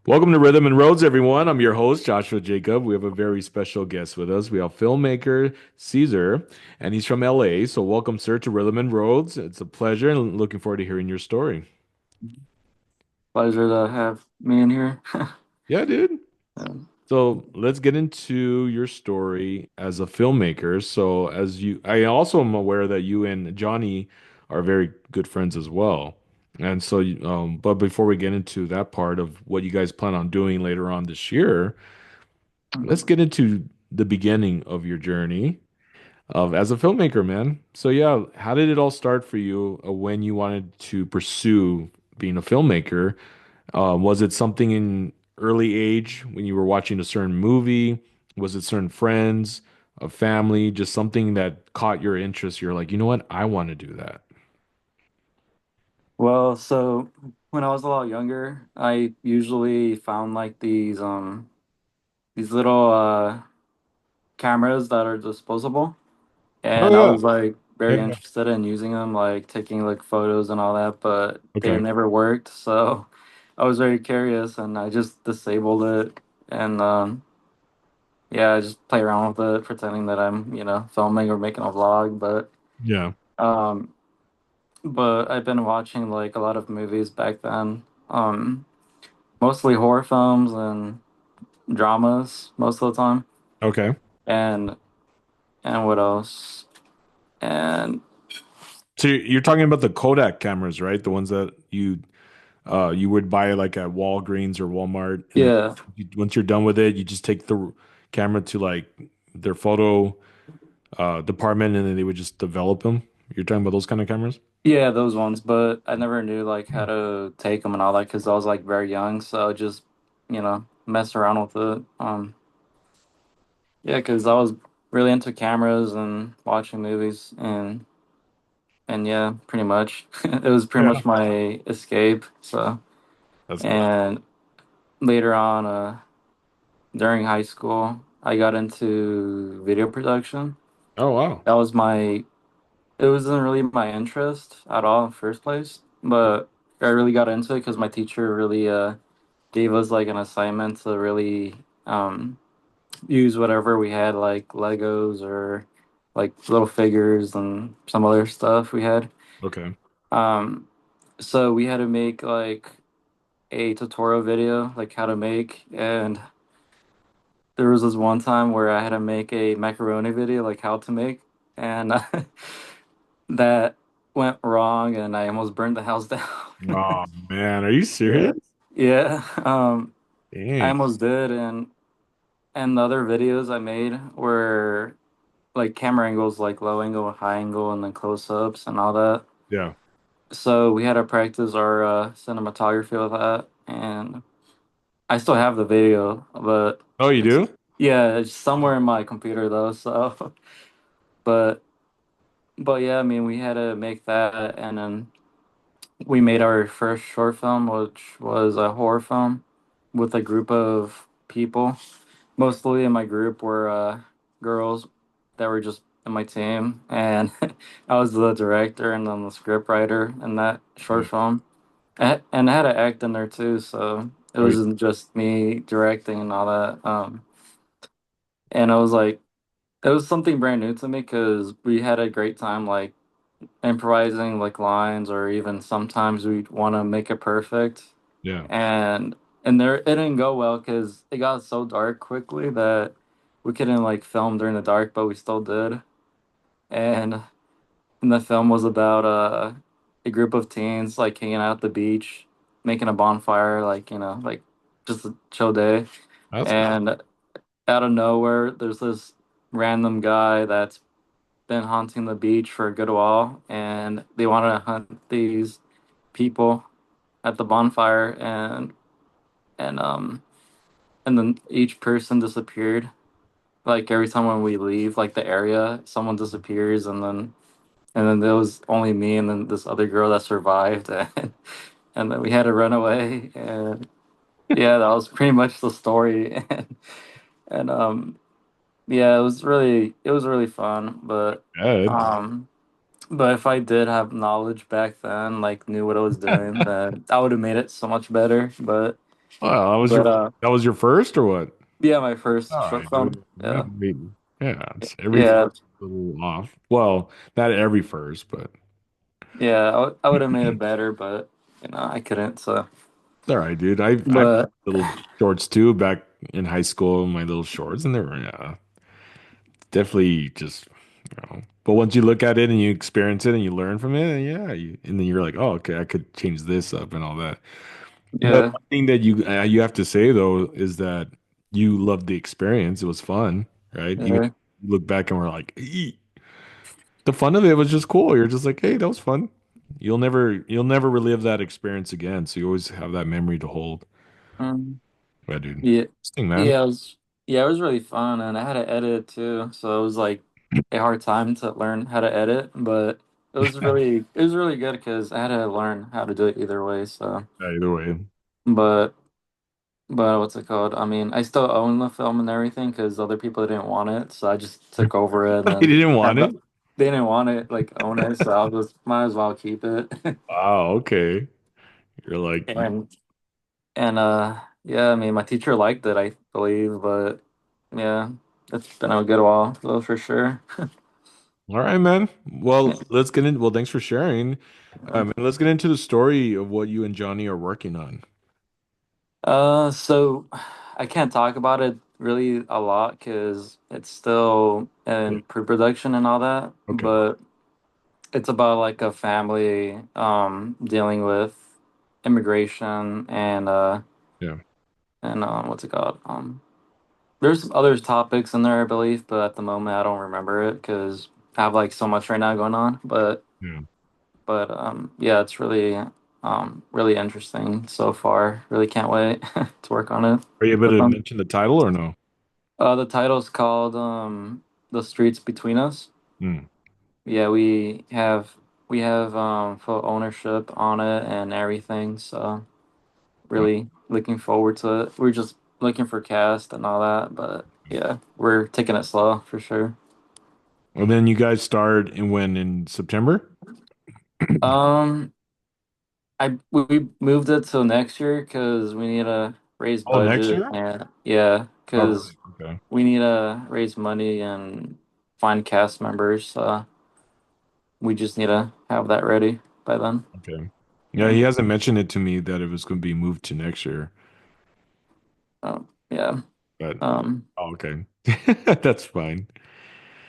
Welcome to Rhythm and Roads, everyone. I'm your host, Joshua Jacob. We have a very special guest with us. We have filmmaker Caesar, and he's from LA. So, welcome, sir, to Rhythm and Roads. It's a pleasure, and looking forward to hearing your story. Pleasure to have me in here. Yeah, dude. Um, So, let's get into your story as a filmmaker. So, I also am aware that you and Johnny are very good friends as well. And so, but before we get into that part of what you guys plan on doing later on this year, let's get into the beginning of your journey of as a filmmaker, man. So yeah, how did it all start for you when you wanted to pursue being a filmmaker? Was it something in early age when you were watching a certain movie? Was it certain friends, a family, just something that caught your interest? You're like, you know what? I want to do that. so when I was a lot younger, I usually found like these little cameras that are disposable, Oh and I yeah. was like very Yeah. interested in using them, like taking like photos and all that, but they Okay. never worked. So I was very curious, and I just disabled it, and yeah, I just play around with it, pretending that I'm filming or making a vlog, Yeah. um. But I've been watching like a lot of movies back then. Mostly horror films and dramas most of the time. Okay. And what else? And So you're talking about the Kodak cameras, right? The ones that you would buy like at Walgreens or Walmart, and then yeah, once you're done with it, you just take the camera to like their photo department, and then they would just develop them. You're talking about those kind of cameras? yeah, those ones. But I never knew like how to take them and all that because I was like very young. So I just mess around with it. Yeah, because I was really into cameras and watching movies and yeah, pretty much it was pretty Yeah, much my escape. So that's good. and later on, during high school, I got into video production. Oh wow. That was it wasn't really my interest at all in the first place, but I really got into it because my teacher really gave us like an assignment to really use whatever we had, like Legos or like little figures and some other stuff we had. Okay. Um, so we had to make like a tutorial video, like how to make, and there was this one time where I had to make a macaroni video, like how to make, and that went wrong, and I almost burned the house down. Oh man, are you Yeah, serious? yeah. I Dang. almost did, and the other videos I made were like camera angles, like low angle, high angle, and then close ups and all that. Yeah. So we had to practice our cinematography with that, and I still have the video, but Oh, you it's do? yeah, it's somewhere in my computer though. So, but yeah, I mean, we had to make that, and then we made our first short film, which was a horror film with a group of people. Mostly in my group were girls that were just in my team, and I was the director and then the script writer in that short Yeah. film. And I had to act in there too, so it Oh, wasn't just me directing and all that. And I was like, it was something brand new to me because we had a great time, like improvising like lines, or even sometimes we want to make it perfect. yeah. And there it didn't go well because it got so dark quickly that we couldn't like film during the dark, but we still did. And the film was about a group of teens like hanging out at the beach, making a bonfire, like like just a chill day. That's cool. And out of nowhere, there's this random guy that's been haunting the beach for a good while, and they want to hunt these people at the bonfire, and and then each person disappeared. Like every time when we leave, like the area, someone disappears, and then there was only me and then this other girl that survived, and then we had to run away, and yeah, that was pretty much the story, and yeah, it was really fun, Good. um. But if I did have knowledge back then, like knew what I was doing, then I would have made it so much better. But Well, But that was your first or what? yeah, my first All short right, dude. film. Yeah, Yeah, yeah, it's every yeah, first is a little off. Well, not every first, but yeah. I would have made it better, but I couldn't. So, all right, dude. I but little shorts too back in high school, my little shorts, and they were definitely just But once you look at it and you experience it and you learn from it, and and then you're like, oh, okay, I could change this up and all that. But yeah, one thing that you have to say though is that you loved the experience. It was fun, right? Even yeah. you look back and we're like, "Eek." The fun of it was just cool. You're just like, hey, that was fun. You'll never relive that experience again. So you always have that memory to hold. Um, Yeah, dude. yeah, Interesting, man. yeah. It was really fun, and I had to edit too. So it was like a hard time to learn how to edit, but it was really good because I had to learn how to do it either way. So, Either way. but But what's it called? I mean, I still own the film and everything because other people didn't want it, so I just took over it and They then didn't had want the, it. they didn't want it, like own it, so I was might as well keep it. Wow, okay. You're like, And and yeah, I mean my teacher liked it, I believe, but yeah, it's been a good while though for sure. all right, man. Yeah. Well, let's get in. Well, thanks for sharing. And let's get into the story of what you and Johnny are working on. So I can't talk about it really a lot because it's still Yeah. in pre-production and all that, Okay. but it's about like a family dealing with immigration Yeah. and what's it called? There's some other topics in there, I believe, but at the moment I don't remember it because I have like so much right now going on. Yeah. But yeah, it's really really interesting so far. Really can't wait to work on it Are you able with to them. mention the title or no? The title's called "The Streets Between Us." Hmm. Yeah, we have full ownership on it and everything, so Oh, really looking forward to it. We're just looking for cast and all that, but yeah, we're taking it slow for sure. and then you guys start in when in September? Um, we moved it till next year because we need to raise Oh, next budget year? and yeah, Oh, because really? Okay. we need to raise money and find cast members. So we just need to have that ready by then. Okay. Yeah, Yeah. he hasn't mentioned it to me that it was going to be moved to next year, Yeah. but Um. oh, okay. That's fine.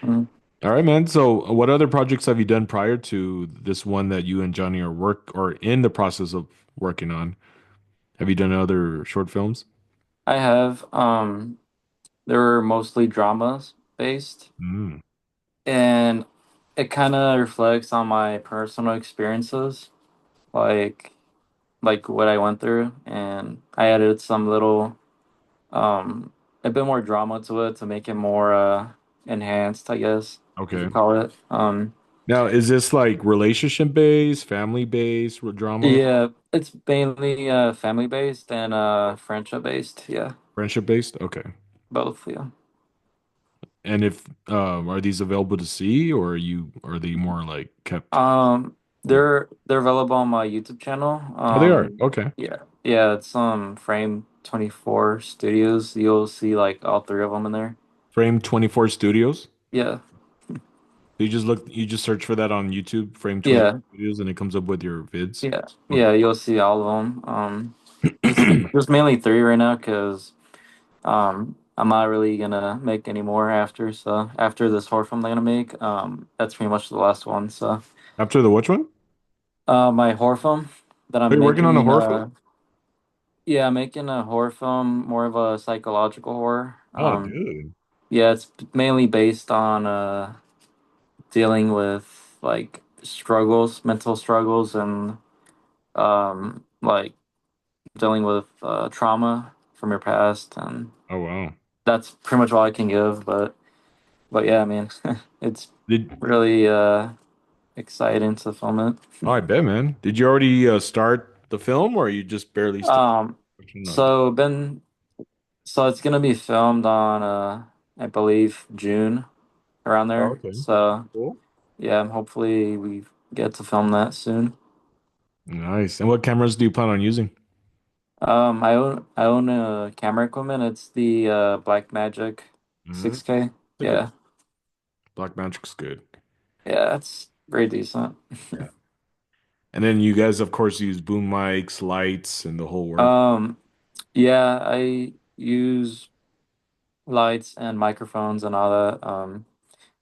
mm. All right, man. So, what other projects have you done prior to this one that you and Johnny are work or in the process of working on? Have you done other short films? I have. They were mostly dramas based, Mm. and it kind of reflects on my personal experiences, like like what I went through, and I added some little a bit more drama to it to make it more enhanced, I guess you Okay. could call it. Now, is this like relationship based, family based with drama, Yeah, it's mainly family based and friendship based. Yeah, friendship based? Okay. both. Yeah. And if are these available to see or are they more like kept? Um, Oh, they're available on my YouTube channel. they are. Okay. Yeah, yeah, it's Frame 24 Studios. You'll see like all three of them in there. Frame 24 Studios. Yeah, You just search for that on YouTube, Frame 24 yeah, Studios, and it comes up with your vids. yeah, Okay. yeah. You'll see all of them. There's mainly three right now because I'm not really gonna make any more after. So after this horror film I'm gonna make, that's pretty much the last one. So After the which one? my horror film that Are I'm you working on a making. horror film? Yeah, I'm making a horror film, more of a psychological horror. Oh, dude. Yeah, it's mainly based on dealing with like struggles, mental struggles, and like dealing with trauma from your past, and Oh, wow. that's pretty much all I can give. But yeah, I mean, it's Did really exciting to film it. Oh, I bet, man. Did you already start the film or are you just barely starting Um, working on it? so been so it's gonna be filmed on I believe June around Oh, there. okay. So Cool. yeah, hopefully we get to film that soon. Nice. And what cameras do you plan on using? I own a camera equipment. It's the Blackmagic Hmm. 6K. A good Yeah, Black Magic's good. yeah, it's very decent. Yeah. And then you guys, of course, use boom mics, lights, and the whole work. Um, yeah, I use lights and microphones and all that.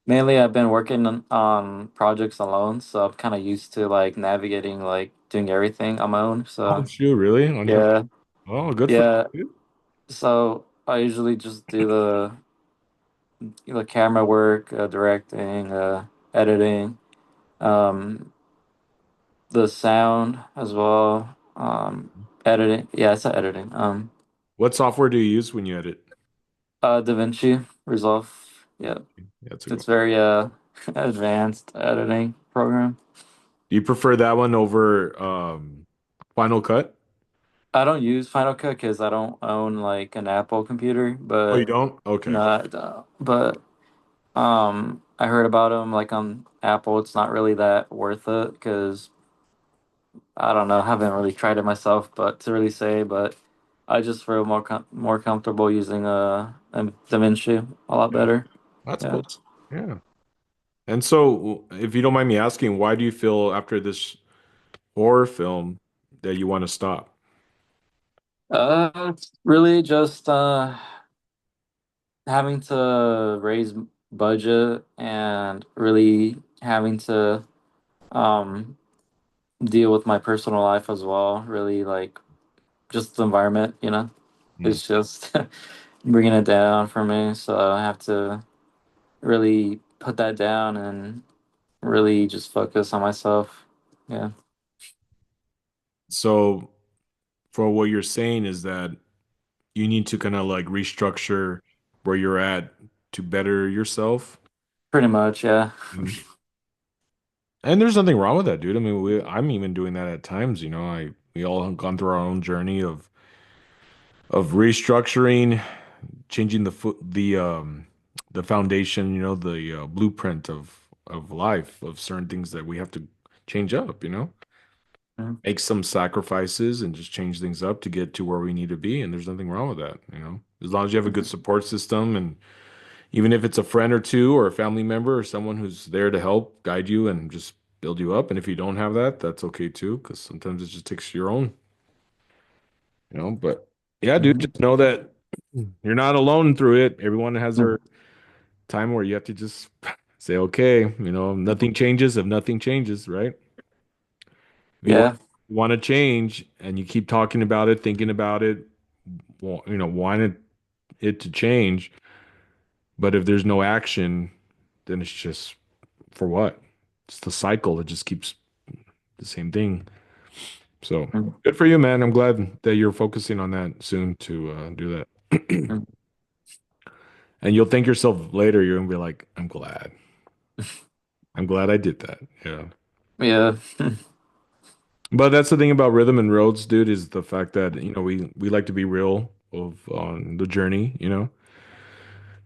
Mainly I've been working on projects alone, so I'm kind of used to like navigating, like doing everything on my own. Oh, So shoot, really? On your yeah, Oh, good for yeah. you. So I usually just do the camera work, directing, editing, um, the sound as well. Editing. Yeah, it's editing. What software do you use when you edit? DaVinci Resolve. Yeah, Yeah, that's a go. it's very advanced editing program. Do you prefer that one over Final Cut? I don't use Final Cut because I don't own like an Apple computer, Oh, you but don't? Okay. no, I don't. But I heard about them like on Apple. It's not really that worth it because I don't know. I haven't really tried it myself, but to really say, but I just feel more comfortable using a DaVinci a lot Yeah, better. that's Yeah. cool. Yeah. And so, if you don't mind me asking, why do you feel after this horror film that you want to stop? It's really just having to raise budget and really having to um deal with my personal life as well. Really like just the environment, Hmm. it's just bringing it down for me. So I have to really put that down and really just focus on myself. Yeah, So, for what you're saying is that you need to kind of like restructure where you're at to better yourself. pretty much. Yeah. Mhm. And there's nothing wrong with that, dude. I mean, I'm even doing that at times, you know. We all have gone through our own journey of restructuring, changing the foundation, you know, the blueprint of life, of certain things that we have to change up, you know. Mhm. Make some sacrifices and just change things up to get to where we need to be. And there's nothing wrong with that, you know. As long as you have a good support system, and even if it's a friend or two or a family member or someone who's there to help guide you and just build you up. And if you don't have that, that's okay too, because sometimes it just takes your own, you know. But yeah, dude, Mhm. just know that you're not alone through it. Everyone has Mhm. their time where you have to just say, okay, you know, nothing changes if nothing changes, right? If you Yeah. want to change and you keep talking about it, thinking about it, you know, wanting it to change, but if there's no action, then it's just for what? It's the cycle. It just keeps the same thing. So Mhm. good for you, man. I'm glad that you're focusing on that soon to do that. Mhm. And you'll thank yourself later. You're gonna be like, I'm glad. I'm glad I did that. Yeah. Yeah. But that's the thing about rhythm and roads, dude, is the fact that, you know, we like to be real of on the journey, you know.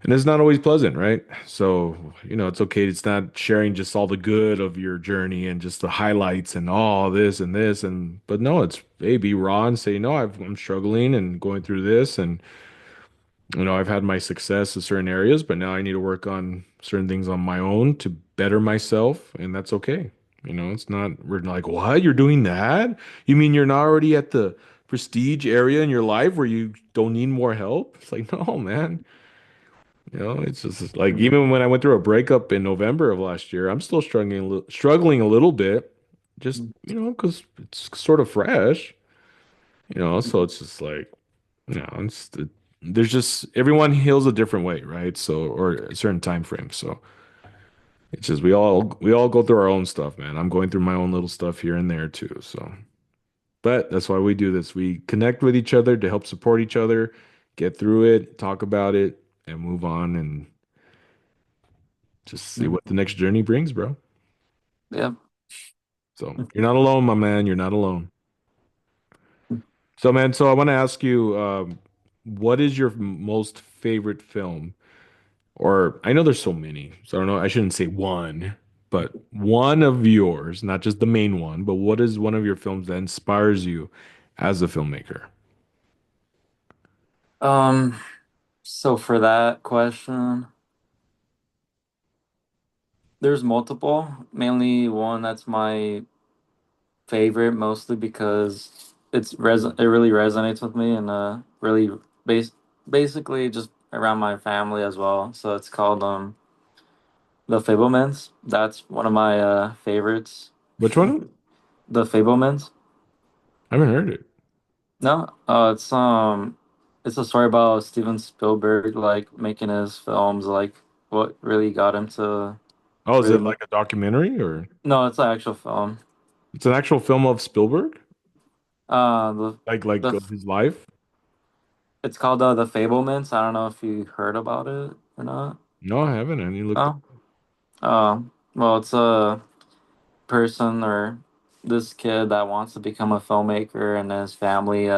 And it's not always pleasant, right? So, you know, it's okay. It's not sharing just all the good of your journey and just the highlights and all this and this and but no, it's hey, be raw and say, no, I'm struggling and going through this, and you know, I've had my success in certain areas, but now I need to work on certain things on my own to better myself, and that's okay. You know, it's not, we're like, what? You're doing that? You mean you're not already at the prestige area in your life where you don't need more help? It's like, no, man. You know, it's just like even when I went through a breakup in November of last year, I'm still struggling a little bit, just, you know, because it's sort of fresh, you know, so it's just like, no, there's just everyone heals a different way, right? So, or a certain time frame. So it's just we all go through our own stuff, man. I'm going through my own little stuff here and there too. So, but that's why we do this. We connect with each other to help support each other, get through it, talk about it, and move on, and just see Mhm. what the next journey brings, bro. Yeah. So you're not alone, my man. You're not alone. So, man, so I want to ask you, what is your most favorite film? Or I know there's so many, so I don't know. I shouldn't say one, but one of yours, not just the main one, but what is one of your films that inspires you as a filmmaker? Um, so for that question, there's multiple. Mainly one that's my favorite, mostly because it really resonates with me and really base basically just around my family as well. So it's called The Fablemans. That's one of my favorites. Which one? The Fablemans. I haven't heard it. No, it's a story about Steven Spielberg like making his films, like what really got him to Oh, is it really. like a documentary or No, it's an actual film. it's an actual film of Spielberg? Uh, the Like the of his life? it's called The Fablemans. I don't know if you heard about it or not. No, I haven't. I need to look that. Oh, well, it's a person or this kid that wants to become a filmmaker, and his family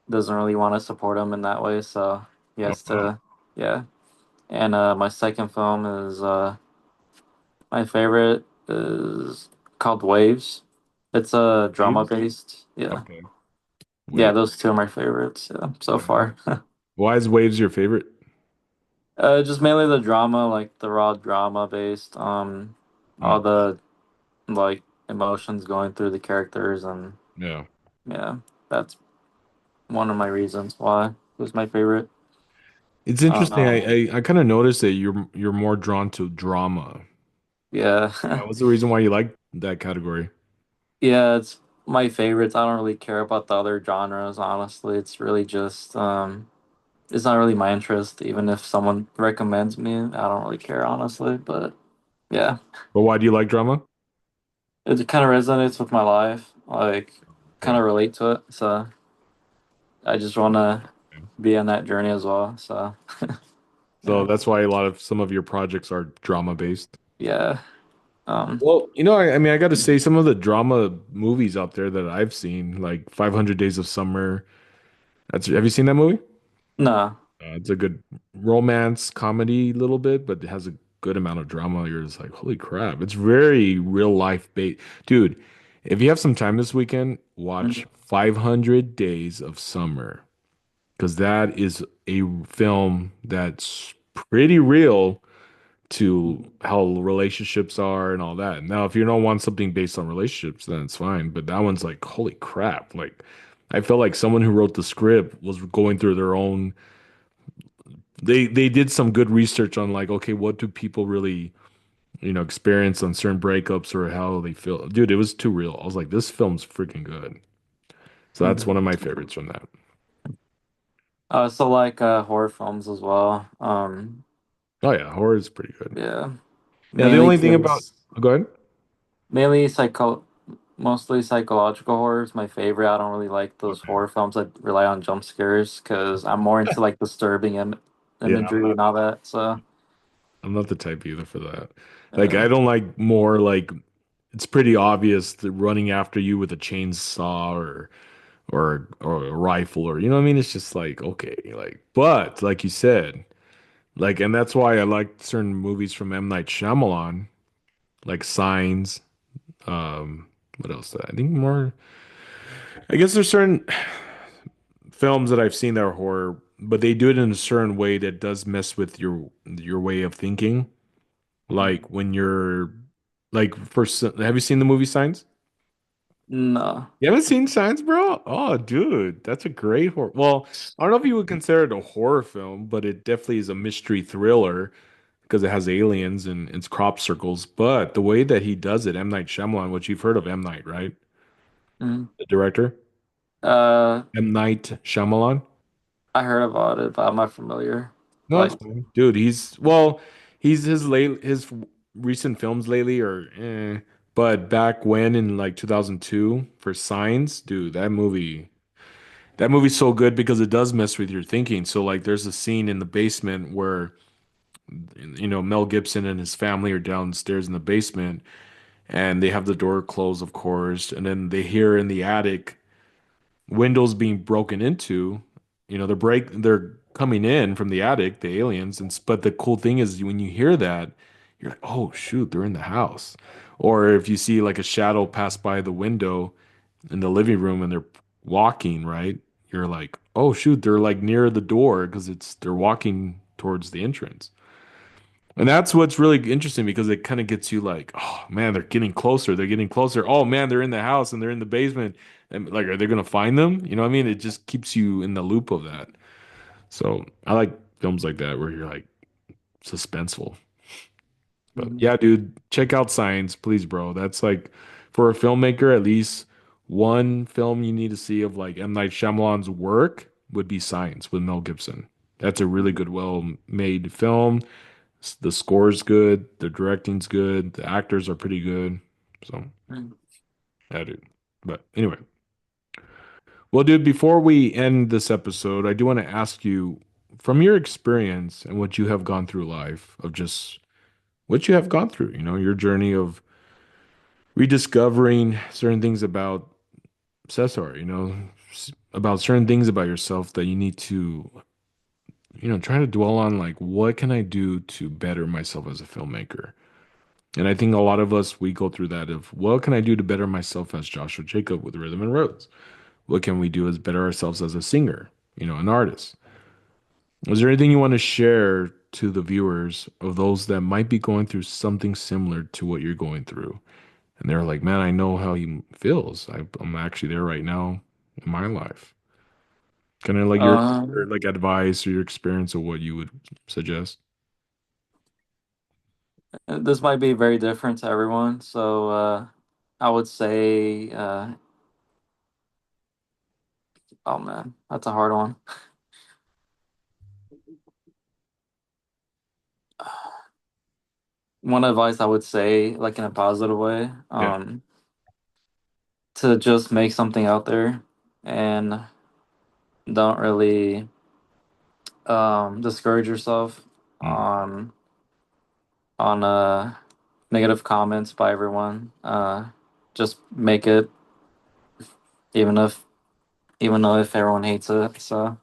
doesn't really want to support him in that way, so he Oh, has wow. to, yeah. And my second film is my favorite is called Waves. It's a drama Waves? based, yeah. Okay. Yeah, Wait. those two are my favorites, yeah, so Okay. far. Why is Waves your favorite? Just mainly the drama, like the raw drama based, all Mm, the like emotions going through the characters, and yeah. yeah, that's one of my reasons why it was my favorite. It's interesting. Um, I kind of noticed that you're more drawn to drama. yeah, What's the reason why you like that category? yeah, it's my favorites. I don't really care about the other genres, honestly. It's really just it's not really my interest. Even if someone recommends me, I don't really care, honestly. But yeah, But why do you like drama? it kind of resonates with my life. Like, kind Okay. of relate to it. So I just want to be on that journey as well. So So yeah, that's why a lot of some of your projects are drama based. yeah. Um, Well, I mean, I got to say, some of the drama movies out there that I've seen, like 500 Days of Summer. Have you seen that movie? no. It's a good romance comedy, little bit, but it has a good amount of drama. You're just like, holy crap! It's very real life based, dude. If you have some time this weekend, watch Mhm. 500 Days of Summer because that is a film that's pretty real to how relationships are and all that. Now, if you don't want something based on relationships, then it's fine. But that one's like, holy crap! Like, I felt like someone who wrote the script was going through their own. They did some good research on like, okay, what do people really experience on certain breakups or how they feel. Dude, it was too real. I was like, this film's freaking good. So that's one Mhm. of my favorites from that. So like horror films as well. Oh yeah, horror is pretty good. Yeah, Yeah, the mainly only thing about because go ahead. mainly mostly psychological horror is my favorite. I don't really like those Okay. horror films that rely on jump scares because I'm more into like disturbing Yeah, imagery and all that. So I'm not the type either for that. Like yeah. I don't like more like it's pretty obvious that running after you with a chainsaw or a rifle or you know what I mean? It's just like okay, like but like you said, like and that's why I like certain movies from M. Night Shyamalan, like Signs. What else? I think more. I guess there's certain films that I've seen that are horror, but they do it in a certain way that does mess with your way of thinking. Like when you're like first, have you seen the movie Signs? No. You haven't seen Signs, bro? Oh, dude, that's a great horror. Well, I don't know if you would consider it a horror film, but it definitely is a mystery thriller because it has aliens and it's crop circles. But the way that he does it, M. Night Shyamalan, which you've heard of M. Night, right? Mm. The director, Uh, M. Night Shyamalan. I heard about it, but I'm not familiar. No, it's Like, fine. Dude, he's his recent films lately are but back when in like 2002 for Signs, dude, that movie's so good because it does mess with your thinking. So like there's a scene in the basement where Mel Gibson and his family are downstairs in the basement and they have the door closed, of course, and then they hear in the attic windows being broken into. They're coming in from the attic, the aliens, but the cool thing is when you hear that, you're like, oh shoot, they're in the house. Or if you see like a shadow pass by the window in the living room and they're walking, right? you're like, oh shoot, they're like near the door because they're walking towards the entrance. And that's what's really interesting because it kind of gets you like, oh man, they're getting closer. They're getting closer. Oh man, they're in the house and they're in the basement. And like, are they gonna find them? You know what I mean? It just keeps you in the loop of that. So I like films like that where you're like suspenseful. But Mhm. yeah, dude, check out Science, please, bro. That's like for a filmmaker, at least one film you need to see of like M. Night Shyamalan's work would be Science with Mel Gibson. That's a really good, well-made film. The score's good, the directing's good, the actors are pretty good. So, yeah, dude. But anyway, well, dude, before we end this episode, I do want to ask you, from your experience and what you have gone through life, of just what you have gone through, your journey of rediscovering certain things about Cesar, about certain things about yourself that you need to, try to dwell on, like, what can I do to better myself as a filmmaker? And I think a lot of us, we go through that of, what can I do to better myself as Joshua Jacob with Rhythm and Rose? What can we do as better ourselves as a singer, an artist? Is there anything you want to share to the viewers of those that might be going through something similar to what you're going through? And they're like, man, I know how he feels. I'm actually there right now in my life. Kind of like your Um, like advice or your experience of what you would suggest. this might be very different to everyone, so I would say, oh man, that's a hard one. One advice I would say, like in a positive way, Yeah. to just make something out there and don't really discourage yourself Mm. on negative comments by everyone. Just make it, even if even though if everyone hates it. So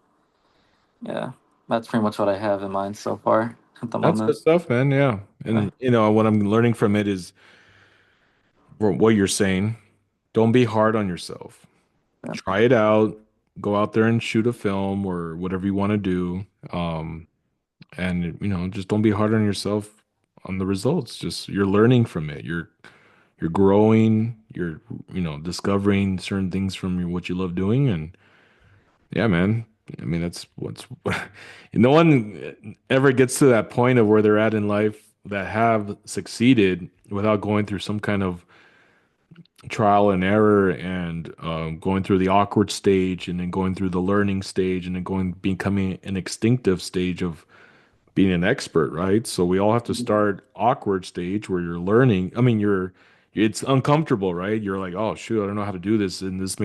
yeah, that's pretty much what I have in mind so far at the That's good moment. stuff, man. Yeah. Yeah, And what I'm learning from it is what you're saying. Don't be hard on yourself. yeah. Try it out. Go out there and shoot a film or whatever you want to do. And just don't be hard on yourself on the results. Just you're learning from it. You're growing. You're discovering certain things from what you love doing. And yeah, man. I mean, that's what's no one ever gets to that point of where they're at in life that have succeeded without going through some kind of trial and error and going through the awkward stage and then going through the learning stage and then becoming an instinctive stage of being an expert, right? So we all have to start awkward stage where you're learning. I mean, it's uncomfortable, right? You're like, oh shoot, I don't know how to do this, and this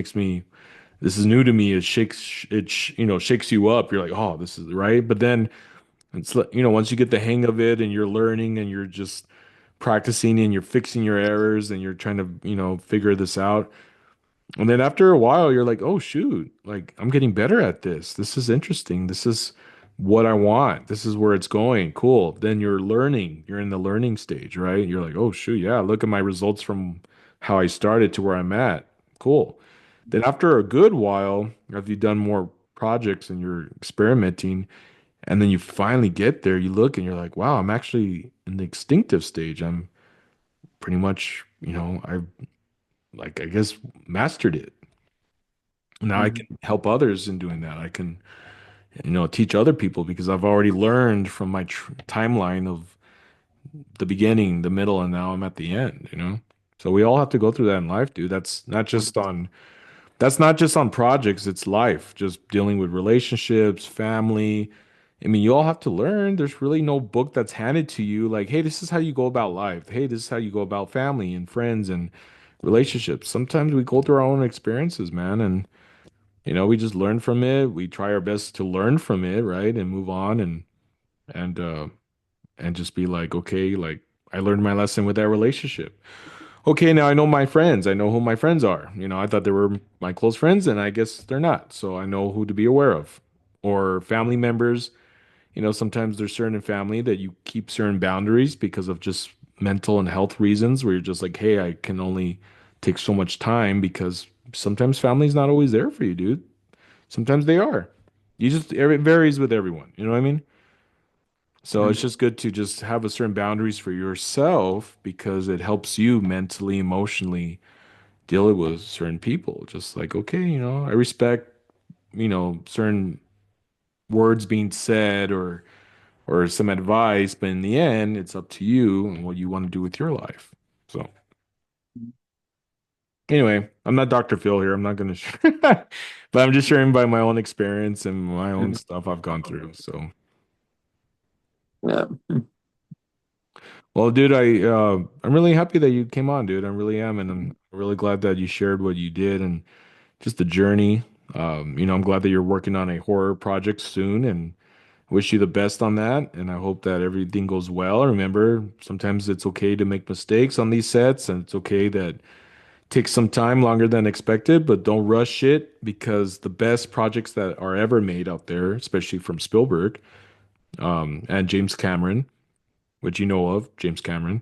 is new to me. Shakes you up. You're like, oh, this is right. But then once you get the hang of it and you're learning and you're just practicing and you're fixing your errors and you're trying to, figure this out. And then after a while, you're like, oh, shoot, like I'm getting better at this. This is interesting. This is what I want. This is where it's going. Cool. Then you're learning. You're in the learning stage, right? You're like, oh, shoot, yeah, look at my results from how I started to where I'm at. Cool. Then after a good while, after you've done more projects and you're experimenting, and then you finally get there, you look and you're like, wow, I'm actually in the instinctive stage. I'm pretty much, I've like, I guess, mastered it. Now I Mhm. can help others in doing that. I can, teach other people because I've already learned from my timeline of the beginning, the middle, and now I'm at the end. So we all have to go through that in life, dude. That's not just on projects, it's life, just dealing with relationships, family. I mean, you all have to learn. There's really no book that's handed to you like, hey, this is how you go about life. Hey, this is how you go about family and friends and relationships. Sometimes we go through our own experiences, man, and we just learn from it. We try our best to learn from it, right? And move on and uh and just be like, okay, like I learned my lesson with that relationship. Okay, now I know my friends. I know who my friends are. I thought they were my close friends, and I guess they're not. So I know who to be aware of. Or family members, sometimes there's certain family that you keep certain boundaries because of just mental and health reasons, where you're just like, hey, I can only take so much time because sometimes family's not always there for you, dude. Sometimes they are. It varies with everyone. You know what I mean? So it's Mhm. just good to just have a certain boundaries for yourself because it helps you mentally, emotionally deal with certain people. Just like, okay, I respect, certain words being said or some advice, but in the end, it's up to you and what you want to do with your life. So anyway, I'm not Dr. Phil here. I'm not gonna, but I'm just sharing by my own experience and my own Mhm. stuff I've gone through. So, Yeah. well, dude, I'm really happy that you came on, dude. I really am, and I'm really glad that you shared what you did and just the journey. I'm glad that you're working on a horror project soon, and wish you the best on that. And I hope that everything goes well. Remember, sometimes it's okay to make mistakes on these sets, and it's okay that takes some time longer than expected, but don't rush it because the best projects that are ever made out there, especially from Spielberg, and James Cameron, which you know of, James Cameron,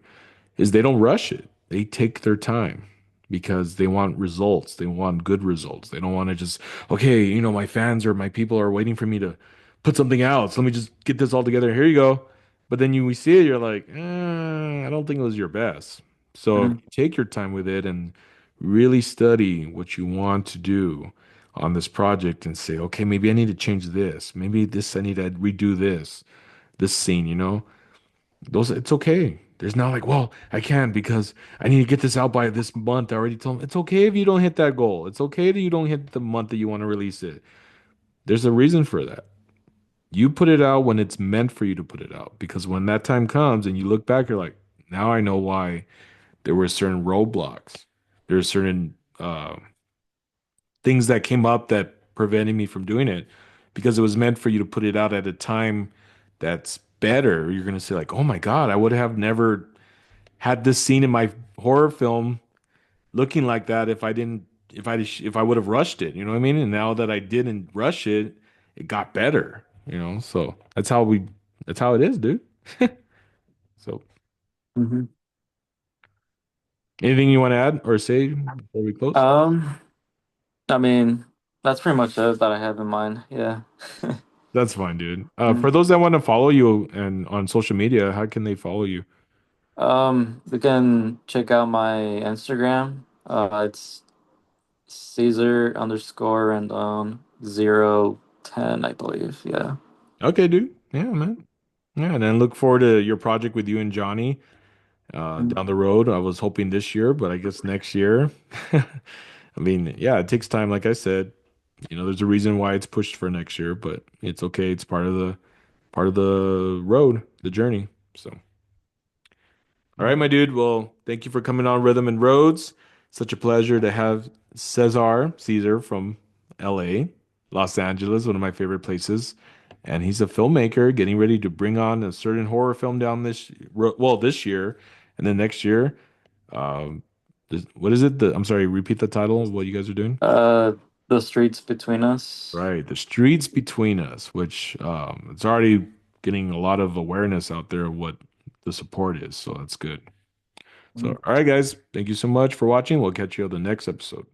is they don't rush it. They take their time because they want results. They want good results. They don't want to just, okay, my fans or my people are waiting for me to put something out. So let me just get this all together. Here you go. But then we see it, you're like, I don't think it was your best. So if Mhm. you take your time with it and really study what you want to do on this project and say, okay, maybe I need to change this. Maybe this, I need to redo this scene. Those it's okay. There's not like, well, I can't because I need to get this out by this month. I already told them it's okay if you don't hit that goal. It's okay that you don't hit the month that you want to release it. There's a reason for that. You put it out when it's meant for you to put it out because when that time comes and you look back, you're like, now I know why there were certain roadblocks. There are certain things that came up that prevented me from doing it because it was meant for you to put it out at a time that's better. You're gonna say like, oh my God, I would have never had this scene in my horror film looking like that if I would have rushed it, you know what I mean? And now that I didn't rush it, it got better. So that's how it is, dude. So Mhm. anything you want to add or say before we close? Um, I mean, that's pretty much it that I have in mind. Yeah. That's fine, dude. For Mhm. those that want to follow you and on social media, how can they follow you? You can check out my Instagram. It's Caesar underscore and 010, I believe. Yeah. Okay, dude. Yeah, man. Yeah, and then look forward to your project with you and Johnny Mhm. down the road. I was hoping this year, but I guess next year. I mean, yeah, it takes time, like I said. There's a reason why it's pushed for next year, but it's okay. It's part of the road, the journey. So, all right, my dude. Well, thank you for coming on Rhythm and Roads. Such a pleasure to have Caesar from LA, Los Angeles, one of my favorite places. And he's a filmmaker getting ready to bring on a certain horror film down this year, and then next year. Um, what is it? I'm sorry, repeat the title of what you guys are doing. Uh, the streets between us. Right, The Streets Between Us, which it's already getting a lot of awareness out there of what the support is. So that's good. So, Mhm. all right, guys, thank you so much for watching. We'll catch you on the next episode.